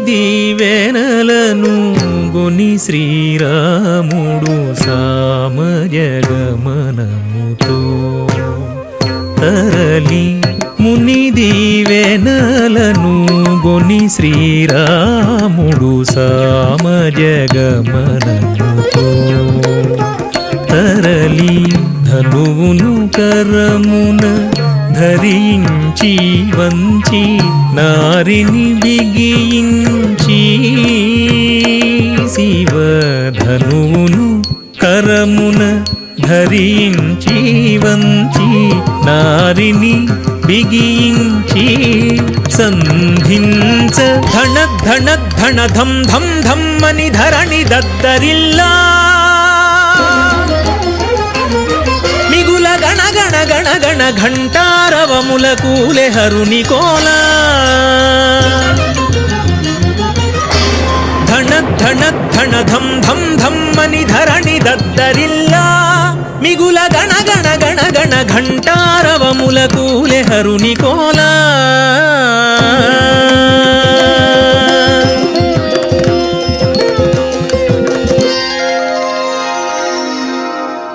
దీవెనలను గొని శ్రీరాముడు సామజగమనముతో తరలి ముని దీవెనలను గొని శ్రీరాముడు సామజగమనముతో తరలి ధనువును కరమున ధరించి వంచి నారిని బిగించి శివధనువును కరమున ధరించి వంచి నారిని బిగించి సంధించ ధణ ధణ ధణ ధం ధం ధమ్మని ధరణి దద్దరిల్లా మిగుల గణ గణ గణ గణ ఘంటారవముల కూలె హరుని కోలా ధణ ధణ ధణ ధం ధం ధమ్మని ధరణి దద్దరిల్లా మిగుల గణ గణ గణ గణ ఘంటారవముల కూలె హరుని కోలా